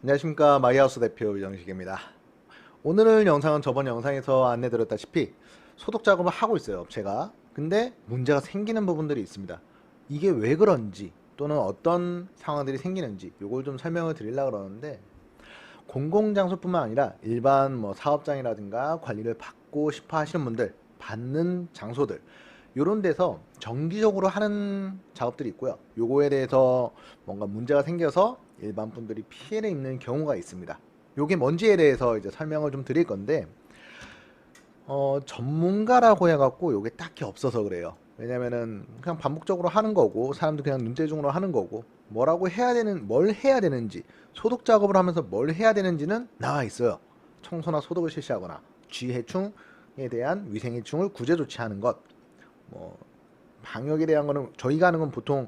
안녕하십니까, 마이하우스 대표 이정식입니다. 오늘 영상은 저번 영상에서 안내드렸다시피 소독 작업을 하고 있어요, 업체가. 근데 문제가 생기는 부분들이 있습니다. 이게 왜 그런지 또는 어떤 상황들이 생기는지 요걸 좀 설명을 드리려고 그러는데, 공공장소뿐만 아니라 일반 사업장이라든가 관리를 받고 싶어 하시는 분들, 받는 장소들, 요런 데서 정기적으로 하는 작업들이 있고요. 요거에 대해서 뭔가 문제가 생겨서 일반 분들이 피해를 입는 경우가 있습니다. 요게 뭔지에 대해서 이제 설명을 좀 드릴 건데, 전문가라고 해갖고 요게 딱히 없어서 그래요. 왜냐면은 그냥 반복적으로 하는 거고, 사람도 그냥 눈대중으로 하는 거고, 뭘 해야 되는지, 소독 작업을 하면서 뭘 해야 되는지는 나와 있어요. 청소나 소독을 실시하거나, 쥐해충에 대한 위생해충을 구제 조치하는 것, 뭐, 방역에 대한 거는 저희가 하는 건 보통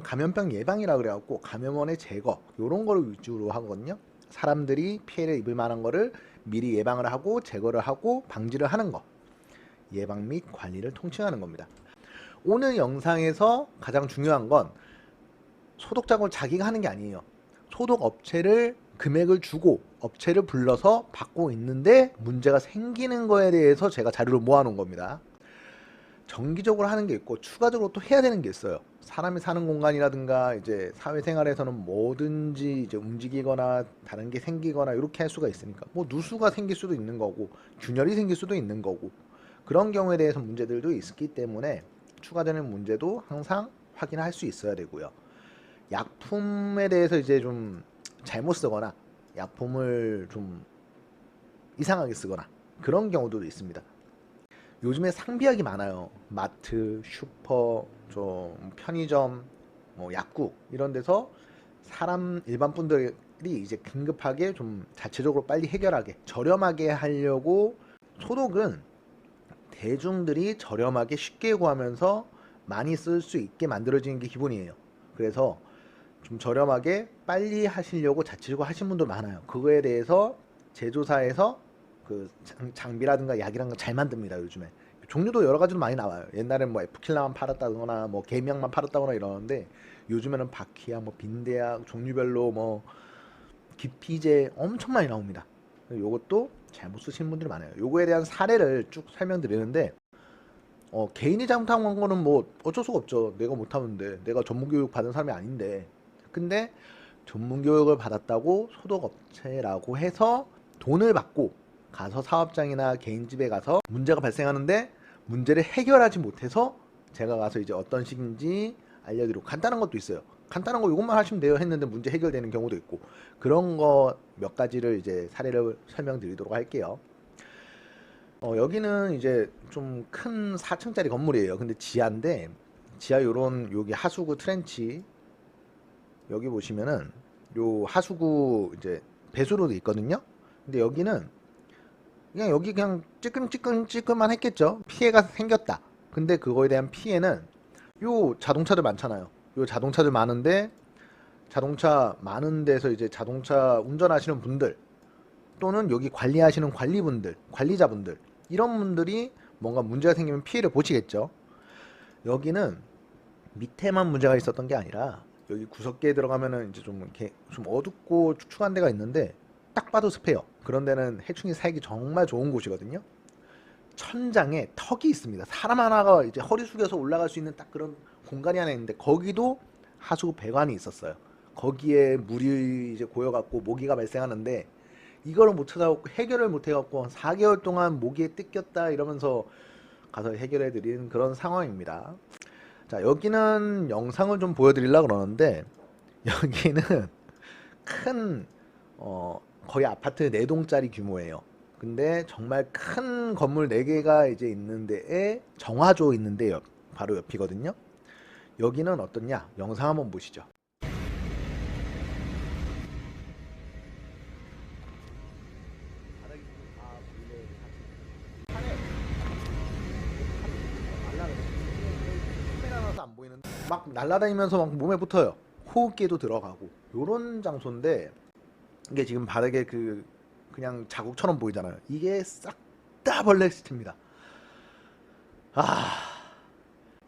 감염병 예방이라 그래갖고 감염원의 제거, 요런 거를 위주로 하거든요. 사람들이 피해를 입을 만한 거를 미리 예방을 하고 제거를 하고 방지를 하는 거, 예방 및 관리를 통칭하는 겁니다. 오늘 영상에서 가장 중요한 건 소독 작업을 자기가 하는 게 아니에요. 소독 업체를 금액을 주고 업체를 불러서 받고 있는데 문제가 생기는 거에 대해서 제가 자료를 모아놓은 겁니다. 정기적으로 하는 게 있고 추가적으로 또 해야 되는 게 있어요. 사람이 사는 공간이라든가 이제 사회생활에서는 뭐든지 이제 움직이거나 다른 게 생기거나 이렇게 할 수가 있으니까, 뭐 누수가 생길 수도 있는 거고 균열이 생길 수도 있는 거고, 그런 경우에 대해서 문제들도 있기 때문에 추가되는 문제도 항상 확인할 수 있어야 되고요. 약품에 대해서 이제 좀 잘못 쓰거나 약품을 좀 이상하게 쓰거나 그런 경우도 있습니다. 요즘에 상비약이 많아요. 마트, 슈퍼, 좀 편의점, 약국 이런 데서 일반 분들이 이제 긴급하게 좀 자체적으로 빨리 해결하게 저렴하게 하려고, 소독은 대중들이 저렴하게 쉽게 구하면서 많이 쓸 수 있게 만들어지는 게 기본이에요. 그래서 좀 저렴하게 빨리 하시려고 자체적으로 하신 분도 많아요. 그거에 대해서 제조사에서 그 장비라든가 약이라든가 잘 만듭니다, 요즘에. 종류도 여러 가지로 많이 나와요. 옛날엔 뭐 에프킬라만 팔았다거나 뭐 개미약만 팔았다거나 이러는데, 요즘에는 바키약, 뭐 빈대약, 종류별로 뭐 기피제 엄청 많이 나옵니다. 요것도 잘못 쓰시는 분들이 많아요. 요거에 대한 사례를 쭉 설명드리는데, 개인이 잘못한 거는 뭐 어쩔 수가 없죠. 내가 못하는데, 내가 전문교육 받은 사람이 아닌데. 근데 전문교육을 받았다고 소독업체라고 해서 돈을 받고 가서 사업장이나 개인 집에 가서 문제가 발생하는데, 문제를 해결하지 못해서 제가 가서 이제 어떤 식인지 알려드리고, 간단한 것도 있어요. 간단한 거 이것만 하시면 돼요 했는데 문제 해결되는 경우도 있고, 그런 거 몇 가지를 이제 사례를 설명드리도록 할게요. 여기는 이제 좀 큰 4층짜리 건물이에요. 근데 지하인데, 지하 요런 여기 하수구 트렌치, 여기 보시면은 요 하수구 이제 배수로도 있거든요. 근데 여기는 그냥 여기 그냥 찌끔찌끔찌끔만 했겠죠. 피해가 생겼다. 근데 그거에 대한 피해는, 요 자동차들 많잖아요. 요 자동차들 많은데, 자동차 많은 데서 이제 자동차 운전하시는 분들 또는 여기 관리하시는 관리자분들, 이런 분들이 뭔가 문제가 생기면 피해를 보시겠죠. 여기는 밑에만 문제가 있었던 게 아니라 여기 구석기에 들어가면은 이제 좀 이렇게 좀 어둡고 축축한 데가 있는데, 딱 봐도 습해요. 그런 데는 해충이 살기 정말 좋은 곳이거든요. 천장에 턱이 있습니다. 사람 하나가 이제 허리 숙여서 올라갈 수 있는 딱 그런 공간이 하나 있는데, 거기도 하수구 배관이 있었어요. 거기에 물이 이제 고여갖고 모기가 발생하는데, 이거를 못 찾아갖고 해결을 못 해갖고 4개월 동안 모기에 뜯겼다 이러면서 가서 해결해 드린 그런 상황입니다. 자, 여기는 영상을 좀 보여드리려고 그러는데, 여기는 큰, 거의 아파트 4동짜리 규모예요. 근데 정말 큰 건물 4개가 이제 있는데에 정화조 있는데 바로 옆이거든요. 여기는 어떻냐? 영상 한번 보시죠. 카메라라서 안 보이는데 막 날아다니면서 막 몸에 붙어요. 호흡기도 들어가고 요런 장소인데, 이게 지금 바닥에 그냥 자국처럼 보이잖아요. 이게 싹 다 벌레 시트입니다. 아,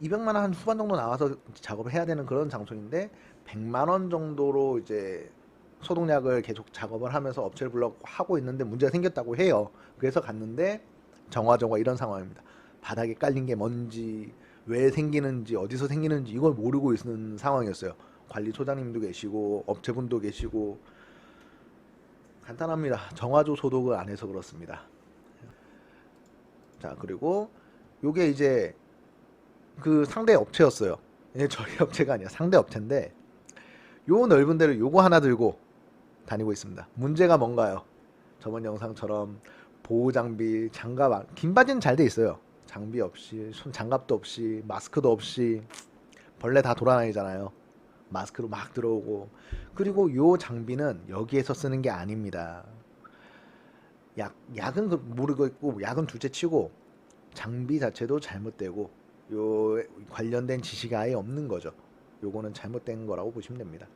200만 원 한 후반 정도 나와서 작업을 해야 되는 그런 장소인데, 100만 원 정도로 이제 소독약을 계속 작업을 하면서 업체를 불러 하고 있는데 문제가 생겼다고 해요. 그래서 갔는데 정화조가 이런 상황입니다. 바닥에 깔린 게 뭔지, 왜 생기는지, 어디서 생기는지 이걸 모르고 있는 상황이었어요. 관리소장님도 계시고 업체분도 계시고. 간단합니다. 정화조 소독을 안 해서 그렇습니다. 자, 그리고 요게 이제 그 상대 업체였어요. 이게 저희 업체가 아니야. 상대 업체인데 요 넓은 데를 요거 하나 들고 다니고 있습니다. 문제가 뭔가요? 저번 영상처럼 보호 장비, 장갑, 긴 바지는 잘 돼 있어요. 장비 없이, 손 장갑도 없이, 마스크도 없이 벌레 다 돌아다니잖아요. 마스크로 막 들어오고. 그리고 요 장비는 여기에서 쓰는 게 아닙니다. 약은 모르고 있고, 약은 둘째 치고 장비 자체도 잘못되고 요 관련된 지식이 아예 없는 거죠. 요거는 잘못된 거라고 보시면 됩니다.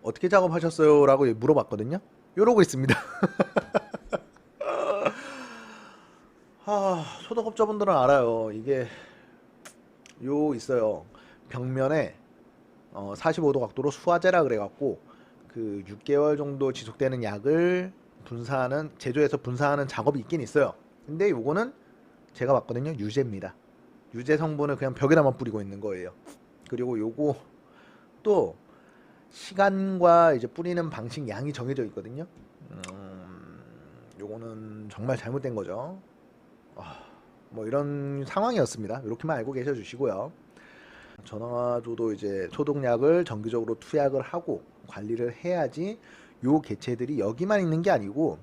어떻게 작업하셨어요? 라고 물어봤거든요. 이러고 있습니다. 소독업자분들은 알아요. 이게 요 있어요. 벽면에 45도 각도로 수화제라 그래갖고 그 6개월 정도 지속되는 약을 분사하는, 제조해서 분사하는 작업이 있긴 있어요. 근데 요거는 제가 봤거든요. 유제입니다. 유제 성분을 그냥 벽에다만 뿌리고 있는 거예요. 그리고 요거 또 시간과 이제 뿌리는 방식, 양이 정해져 있거든요. 요거는 정말 잘못된 거죠. 뭐 이런 상황이었습니다. 이렇게만 알고 계셔 주시고요. 전화조도 이제 소독약을 정기적으로 투약을 하고 관리를 해야지 요 개체들이 여기만 있는 게 아니고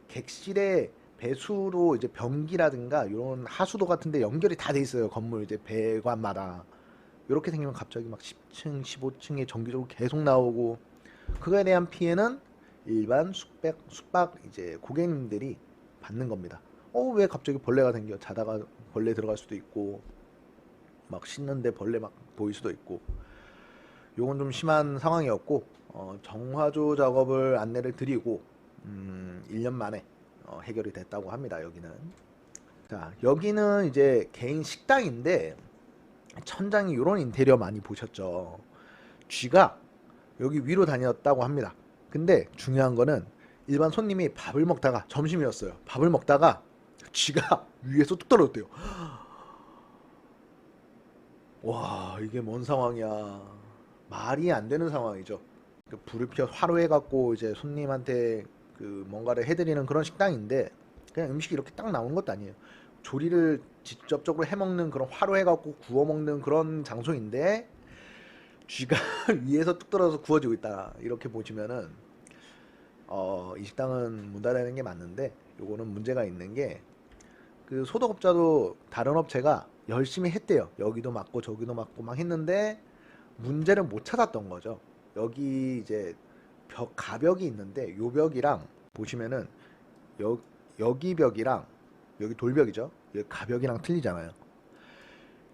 객실에 배수로 이제 변기라든가 이런 하수도 같은데 연결이 다 돼 있어요. 건물 이제 배관마다. 이렇게 생기면 갑자기 막 10층, 15층에 정기적으로 계속 나오고, 그거에 대한 피해는 일반 숙박 이제 고객님들이 받는 겁니다. 왜 갑자기 벌레가 생겨? 자다가 벌레 들어갈 수도 있고, 막 씻는데 벌레 막 보일 수도 있고. 요건 좀 심한 상황이었고, 정화조 작업을 안내를 드리고 1년 만에 해결이 됐다고 합니다. 여기는. 자, 여기는 이제 개인 식당인데 천장이 이런 인테리어 많이 보셨죠. 쥐가 여기 위로 다녔다고 합니다. 근데 중요한 거는 일반 손님이 밥을 먹다가, 점심이었어요. 밥을 먹다가 쥐가 위에서 뚝 떨어졌대요. 와, 이게 뭔 상황이야. 말이 안 되는 상황이죠. 불을 피워 화로해 갖고 이제 손님한테 그 뭔가를 해드리는 그런 식당인데 그냥 음식이 이렇게 딱 나오는 것도 아니에요. 조리를 직접적으로 해먹는 그런 화로해 갖고 구워 먹는 그런 장소인데 쥐가 위에서 뚝 떨어져서 구워지고 있다. 이렇게 보시면은 이 식당은 문 닫아야 되는 게 맞는데, 요거는 문제가 있는 게 그 소독업자도 다른 업체가 열심히 했대요. 여기도 맞고 저기도 맞고 막 했는데 문제를 못 찾았던 거죠. 여기 이제 가벽이 있는데 요 벽이랑 보시면은 여기 벽이랑 여기 돌벽이죠. 여기 가벽이랑 틀리잖아요.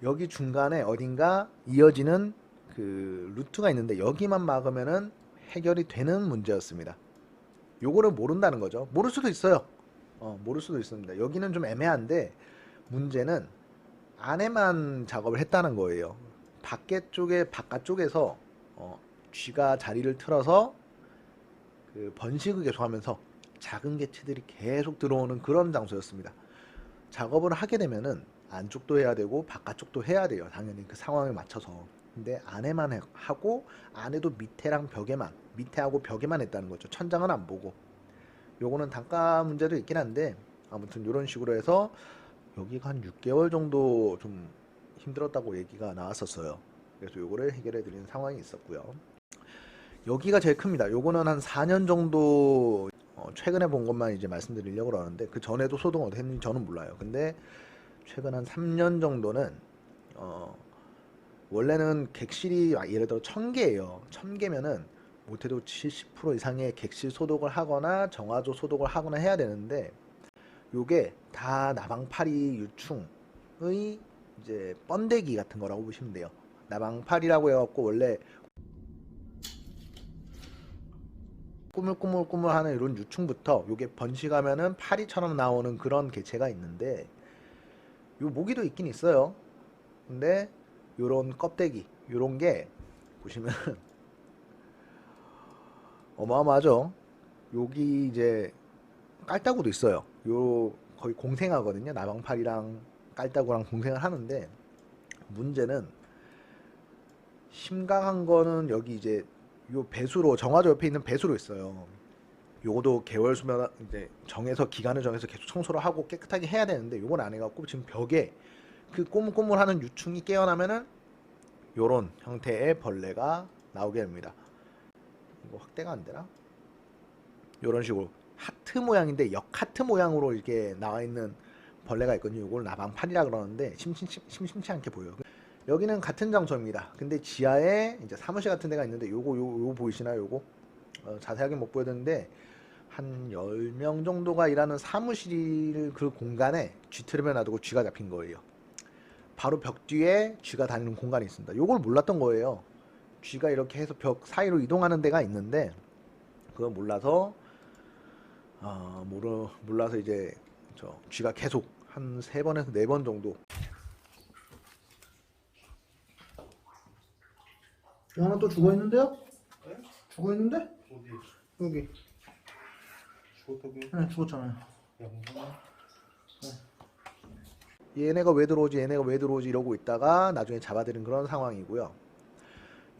여기 중간에 어딘가 이어지는 그 루트가 있는데 여기만 막으면은 해결이 되는 문제였습니다. 요거를 모른다는 거죠. 모를 수도 있어요. 모를 수도 있습니다. 여기는 좀 애매한데 문제는 안에만 작업을 했다는 거예요. 바깥쪽에서 쥐가 자리를 틀어서 그 번식을 계속하면서 작은 개체들이 계속 들어오는 그런 장소였습니다. 작업을 하게 되면은 안쪽도 해야 되고 바깥쪽도 해야 돼요. 당연히 그 상황에 맞춰서. 근데 안에만 하고 안에도 밑에랑 벽에만, 밑에하고 벽에만 했다는 거죠. 천장은 안 보고. 요거는 단가 문제도 있긴 한데 아무튼 이런 식으로 해서 여기가 한 6개월 정도 좀 힘들었다고 얘기가 나왔었어요. 그래서 요거를 해결해 드리는 상황이 있었고요. 여기가 제일 큽니다. 요거는 한 4년 정도 최근에 본 것만 이제 말씀드리려고 그러는데 그 전에도 소독 어떻게 했는지 저는 몰라요. 근데 최근 한 3년 정도는 원래는 객실이 예를 들어 1000개예요. 1000개면은 못해도 70% 이상의 객실 소독을 하거나 정화조 소독을 하거나 해야 되는데 요게 다 나방파리 유충의 이제 번데기 같은 거라고 보시면 돼요. 나방파리라고 해갖고 원래 꾸물꾸물꾸물하는 이런 유충부터 요게 번식하면은 파리처럼 나오는 그런 개체가 있는데 요 모기도 있긴 있어요. 근데 요런 껍데기 요런 게 보시면 어마어마하죠. 여기 이제 깔따구도 있어요. 요 거의 공생하거든요. 나방팔이랑 깔따구랑 공생을 하는데 문제는 심각한 거는 여기 이제 요 배수로 정화조 옆에 있는 배수로 있어요. 요거도 개월 수면 이제 정해서 기간을 정해서 계속 청소를 하고 깨끗하게 해야 되는데 요건 안 해갖고 지금 벽에 그 꼬물꼬물하는 유충이 깨어나면은 요런 형태의 벌레가 나오게 됩니다. 이거 확대가 안 되나? 요런 식으로 하트 모양인데 역하트 모양으로 이렇게 나와 있는 벌레가 있거든요. 이걸 나방팔이라 그러는데 심심치 않게 보여요. 여기는 같은 장소입니다. 근데 지하에 이제 사무실 같은 데가 있는데 요거 보이시나요? 요거 자세하게 못 보여드렸는데 한 10명 정도가 일하는 사무실 그 공간에 쥐트랩을 놔두고 쥐가 잡힌 거예요. 바로 벽 뒤에 쥐가 다니는 공간이 있습니다. 요걸 몰랐던 거예요. 쥐가 이렇게 해서 벽 사이로 이동하는 데가 있는데 그걸 몰라서 몰라서 이제 쥐가 계속 한 3번에서 4번 정도. 쥐 하나 또 죽어 있는데요? 네? 죽어 있는데? 어디? 여기. 죽었다고요? 네, 죽었잖아요. 양반? 얘네가 왜 들어오지 얘네가 왜 들어오지 이러고 있다가 나중에 잡아들인 그런 상황이고요.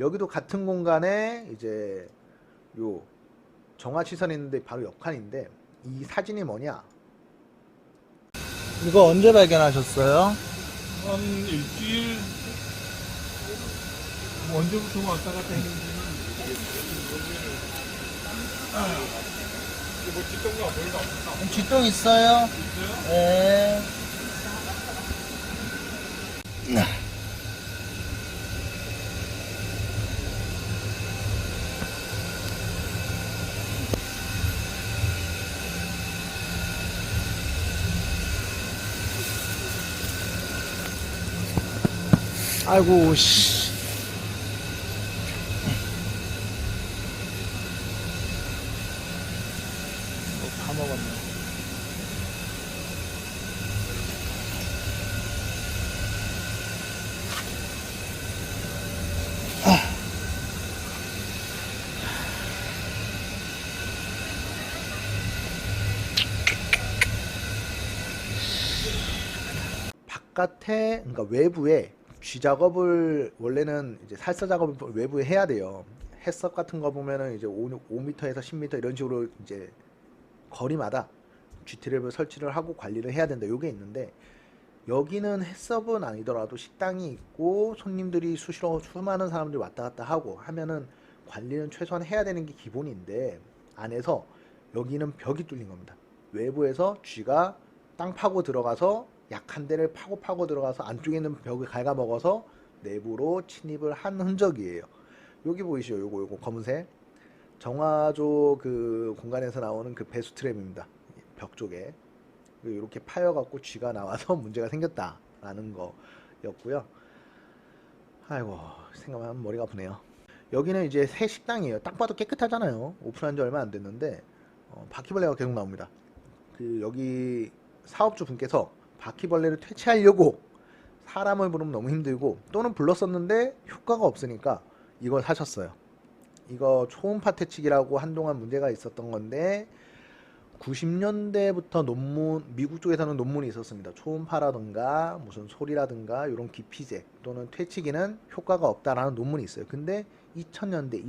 여기도 같은 공간에 이제 요 정화시설이 있는데 바로 옆칸인데 이 사진이 뭐냐, 이거 언제 발견하셨어요? 한 일주일 언제부터 왔다 갔다 했는지는 이게 뭐 뒷동가 멀다 없나? 쥐똥 있어요? 있어요? 네. 아이고 씨. 다 먹었네. 바깥에 그러니까 외부에 쥐 작업을 원래는 이제 살사 작업을 외부에 해야 돼요. 햇섭 같은 거 보면은 이제 5m에서 10m 이런 식으로 이제 거리마다 쥐트랩을 설치를 하고 관리를 해야 된다. 요게 있는데 여기는 햇섭은 아니더라도 식당이 있고 손님들이 수많은 사람들이 왔다 갔다 하고 하면은 관리는 최소한 해야 되는 게 기본인데 안에서 여기는 벽이 뚫린 겁니다. 외부에서 쥐가 땅 파고 들어가서 약한 데를 파고 들어가서 안쪽에 있는 벽을 갉아먹어서 내부로 침입을 한 흔적이에요. 여기 보이시죠? 요거 검은색 정화조 그 공간에서 나오는 그 배수 트랩입니다. 벽 쪽에 이렇게 파여갖고 쥐가 나와서 문제가 생겼다라는 거였고요. 아이고 생각만 하면 머리가 아프네요. 여기는 이제 새 식당이에요. 딱 봐도 깨끗하잖아요. 오픈한 지 얼마 안 됐는데 바퀴벌레가 계속 나옵니다. 그 여기 사업주 분께서 바퀴벌레를 퇴치하려고 사람을 부르면 너무 힘들고 또는 불렀었는데 효과가 없으니까 이걸 사셨어요. 이거 초음파 퇴치기라고 한동안 문제가 있었던 건데 90년대부터 미국 쪽에서는 논문이 있었습니다. 초음파라든가 무슨 소리라든가 이런 기피제 또는 퇴치기는 효과가 없다라는 논문이 있어요. 근데 2000년대,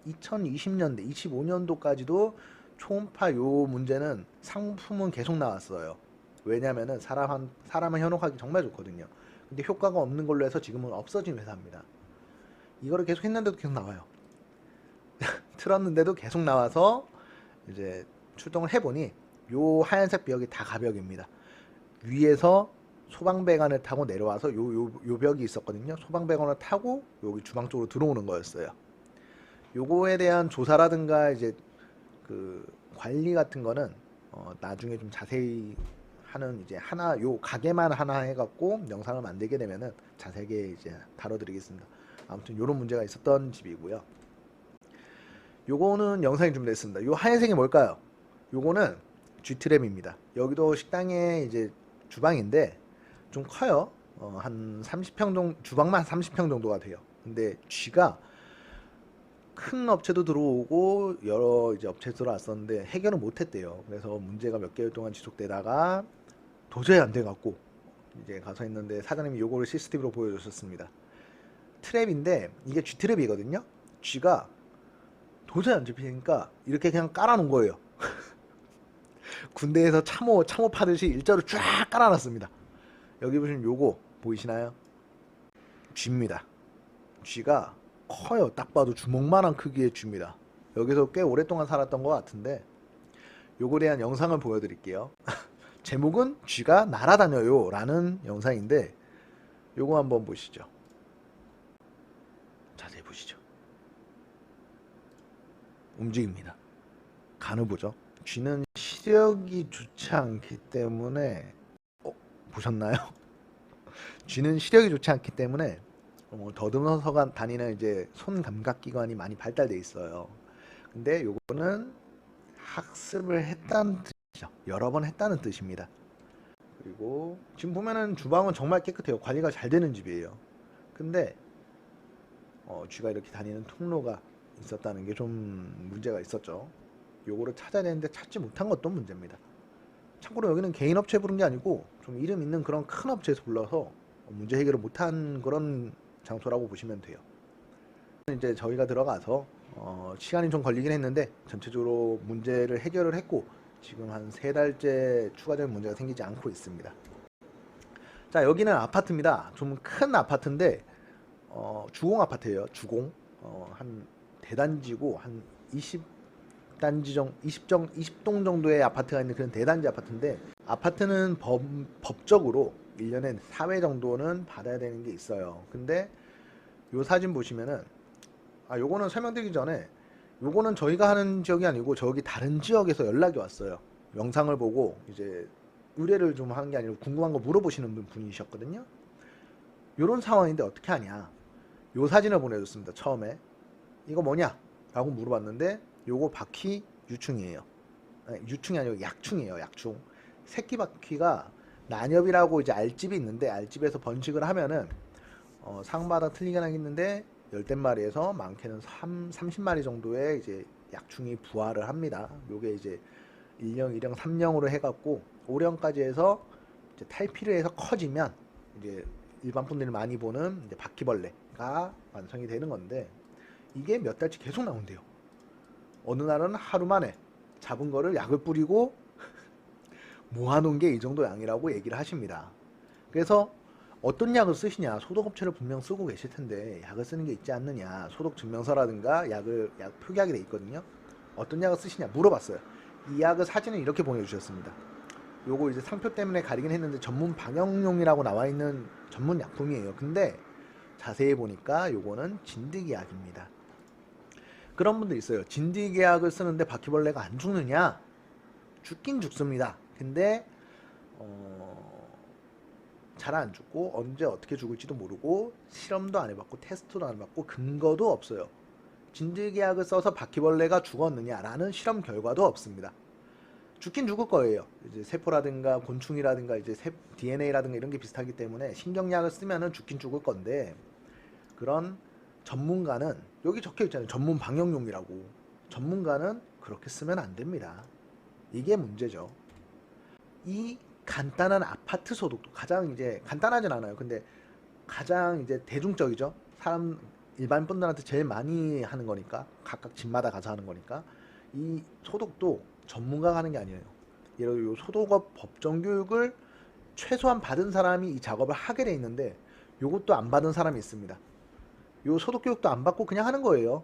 2020년대, 25년도까지도 초음파 요 문제는 상품은 계속 나왔어요. 왜냐면은 사람을 현혹하기 정말 좋거든요. 근데 효과가 없는 걸로 해서 지금은 없어진 회사입니다. 이거를 계속 했는데도 계속 나와요. 틀었는데도 계속 나와서 이제 출동을 해보니 요 하얀색 벽이 다 가벽입니다. 위에서 소방배관을 타고 내려와서 요 벽이 있었거든요. 소방배관을 타고 여기 주방 쪽으로 들어오는 거였어요. 요거에 대한 조사라든가 이제 그 관리 같은 거는 나중에 좀 자세히 하는 이제 요 가게만 하나 해갖고 영상을 만들게 되면은 자세하게 이제 다뤄드리겠습니다. 아무튼 요런 문제가 있었던 집이고요. 요거는 영상이 준비됐습니다. 요 하얀색이 뭘까요? 요거는 쥐트랩입니다. 여기도 식당에 이제 주방인데 좀 커요. 한 30평 정도, 주방만 30평 정도가 돼요. 근데 쥐가 큰 업체도 들어오고 여러 이제 업체 들어왔었는데 해결은 못했대요. 그래서 문제가 몇 개월 동안 지속되다가 도저히 안 돼갖고 이제 가서 했는데 사장님이 요거를 CCTV로 보여주셨습니다. 트랩인데 이게 G 트랩이거든요. G가 도저히 안 잡히니까 이렇게 그냥 깔아놓은 거예요. 군대에서 참호 파듯이 일자로 쫙 깔아놨습니다. 여기 보시면 요거 보이시나요? G입니다. G가 커요. 딱 봐도 주먹만한 크기의 G입니다. 여기서 꽤 오랫동안 살았던 것 같은데 요거에 대한 영상을 보여드릴게요. 제목은 G가 날아다녀요 라는 영상인데 요거 한번 보시죠. 자세히 보시죠. 움직입니다. 간을 보죠. G는 시력이 좋지 않기 때문에 보셨나요? G는 시력이 좋지 않기 때문에 더듬어서 다니는 이제 손 감각 기관이 많이 발달돼 있어요. 근데 요거는 학습을 했다는 뜻이죠. 여러 번 했다는 뜻입니다. 그리고 지금 보면은 주방은 정말 깨끗해요. 관리가 잘 되는 집이에요. 근데 쥐가 이렇게 다니는 통로가 있었다는 게 좀 문제가 있었죠. 요거를 찾아야 되는데 찾지 못한 것도 문제입니다. 참고로 여기는 개인 업체 부른 게 아니고 좀 이름 있는 그런 큰 업체에서 불러서 문제 해결을 못한 그런 장소라고 보시면 돼요. 이제 저희가 들어가서 시간이 좀 걸리긴 했는데 전체적으로 문제를 해결을 했고 지금 한 3달째 추가적인 문제가 생기지 않고 있습니다. 자, 여기는 아파트입니다. 좀 큰 아파트인데 주공 아파트예요. 주공. 한 대단지고 한 20동 정도의 아파트가 있는 그런 대단지 아파트인데 아파트는 법적으로 1년에 4회 정도는 받아야 되는 게 있어요. 근데 요 사진 보시면은 요거는 설명드리기 전에 요거는 저희가 하는 지역이 아니고 저기 다른 지역에서 연락이 왔어요. 영상을 보고 이제 의뢰를 좀 하는 게 아니고 궁금한 거 물어보시는 분이셨거든요. 요런 상황인데 어떻게 하냐. 요 사진을 보내줬습니다. 처음에 이거 뭐냐 라고 물어봤는데 요거 바퀴 유충이에요. 아니, 유충이 아니고 약충이에요. 약충. 새끼 바퀴가 난엽이라고 이제 알집이 있는데 알집에서 번식을 하면은 상마다 틀리긴 하겠는데 열댓 마리에서 많게는 30마리 정도의 이제 약충이 부화를 합니다. 요게 이제 1령, 2령, 3령으로 해갖고 5령까지 해서 이제 탈피를 해서 커지면 이제 일반 분들이 많이 보는 이제 바퀴벌레가 완성이 되는 건데 이게 몇 달치 계속 나온대요. 어느 날은 하루 만에 잡은 거를 약을 뿌리고 모아놓은 게 이 정도 양이라고 얘기를 하십니다. 그래서 어떤 약을 쓰시냐, 소독업체를 분명 쓰고 계실 텐데 약을 쓰는 게 있지 않느냐, 소독 증명서라든가 약 표기하게 돼 있거든요. 어떤 약을 쓰시냐 물어봤어요. 이 약을 사진을 이렇게 보내주셨습니다. 요거 이제 상표 때문에 가리긴 했는데 전문 방역용이라고 나와 있는 전문 약품이에요. 근데 자세히 보니까 요거는 진드기 약입니다. 그런 분들 있어요. 진드기 약을 쓰는데 바퀴벌레가 안 죽느냐? 죽긴 죽습니다. 근데 잘 안 죽고 언제 어떻게 죽을지도 모르고 실험도 안 해봤고 테스트도 안 해봤고 근거도 없어요. 진드기약을 써서 바퀴벌레가 죽었느냐라는 실험 결과도 없습니다. 죽긴 죽을 거예요. 이제 세포라든가 곤충이라든가 이제 DNA라든가 이런 게 비슷하기 때문에 신경약을 쓰면은 죽긴 죽을 건데 그런 전문가는 여기 적혀 있잖아요. 전문 방역용이라고. 전문가는 그렇게 쓰면 안 됩니다. 이게 문제죠. 이 간단한 아파트 소독도 가장 이제 간단하진 않아요. 근데 가장 이제 대중적이죠. 일반 분들한테 제일 많이 하는 거니까 각각 집마다 가서 하는 거니까 이 소독도 전문가가 하는 게 아니에요. 예를 들어 요 소독업 법정 교육을 최소한 받은 사람이 이 작업을 하게 돼 있는데 요것도 안 받은 사람이 있습니다. 요 소독 교육도 안 받고 그냥 하는 거예요.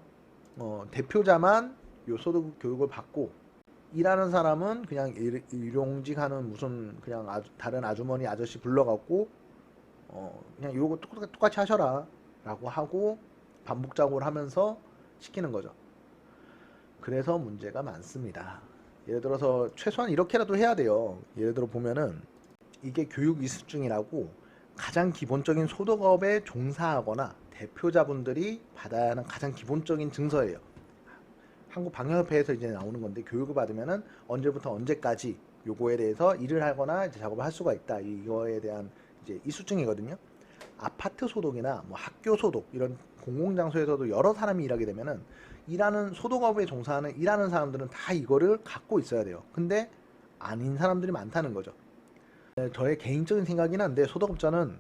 대표자만 요 소독 교육을 받고 일하는 사람은 그냥 일용직 하는 무슨 그냥 다른 아주머니 아저씨 불러갖고 그냥 요거 똑같이 하셔라 라고 하고 반복작업을 하면서 시키는 거죠. 그래서 문제가 많습니다. 예를 들어서 최소한 이렇게라도 해야 돼요. 예를 들어 보면은 이게 교육 이수증이라고 가장 기본적인 소독업에 종사하거나 대표자분들이 받아야 하는 가장 기본적인 증서예요. 한국방역협회에서 이제 나오는 건데 교육을 받으면은 언제부터 언제까지 요거에 대해서 일을 하거나 이제 작업을 할 수가 있다. 이거에 대한 이제 이수증이거든요. 아파트 소독이나 뭐 학교 소독 이런 공공장소에서도 여러 사람이 일하게 되면은 일하는 소득업에 종사하는 일하는 사람들은 다 이거를 갖고 있어야 돼요. 근데 아닌 사람들이 많다는 거죠. 저의 개인적인 생각이긴 한데 소득업자는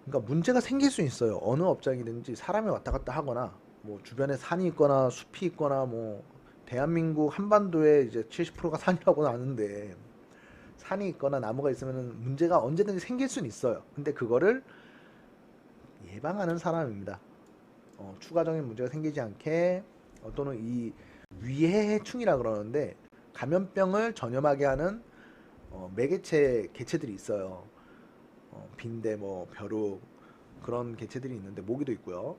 그러니까 문제가 생길 수 있어요. 어느 업장이든지 사람이 왔다 갔다 하거나 뭐 주변에 산이 있거나 숲이 있거나 뭐 대한민국 한반도에 이제 70%가 산이라고 하는데 산이 있거나 나무가 있으면 문제가 언제든지 생길 수는 있어요. 근데 그거를 예방하는 사람입니다. 추가적인 문제가 생기지 않게 또는 이 위해충이라 그러는데 감염병을 전염하게 하는 매개체 개체들이 있어요. 빈대, 뭐 벼룩 그런 개체들이 있는데 모기도 있고요.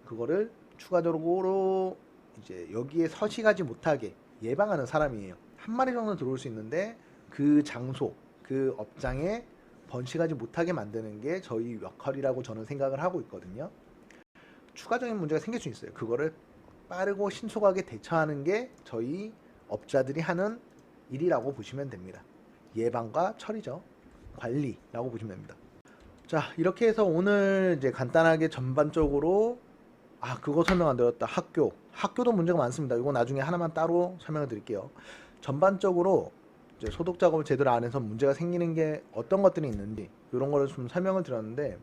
그거를 추가적으로 이제 여기에 서식하지 못하게 예방하는 사람이에요. 한 마리 정도 들어올 수 있는데 그 장소, 그 업장에 번식하지 못하게 만드는 게 저희 역할이라고 저는 생각을 하고 있거든요. 추가적인 문제가 생길 수 있어요. 그거를 빠르고 신속하게 대처하는 게 저희 업자들이 하는 일이라고 보시면 됩니다. 예방과 처리죠. 관리라고 보시면 됩니다. 자, 이렇게 해서 오늘 이제 간단하게 전반적으로 그거 설명 안 드렸다. 학교도 문제가 많습니다. 이거 나중에 하나만 따로 설명을 드릴게요. 전반적으로 이제 소독 작업을 제대로 안 해서 문제가 생기는 게 어떤 것들이 있는지 이런 거를 좀 설명을 드렸는데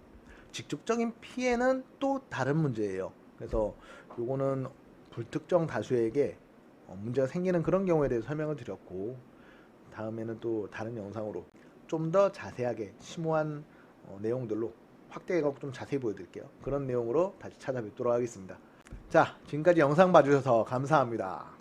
직접적인 피해는 또 다른 문제예요. 그래서 요거는 불특정 다수에게 문제가 생기는 그런 경우에 대해서 설명을 드렸고 다음에는 또 다른 영상으로 좀 더 자세하게 심오한 내용들로 확대해서 좀 자세히 보여드릴게요. 그런 내용으로 다시 찾아뵙도록 하겠습니다. 자, 지금까지 영상 봐주셔서 감사합니다.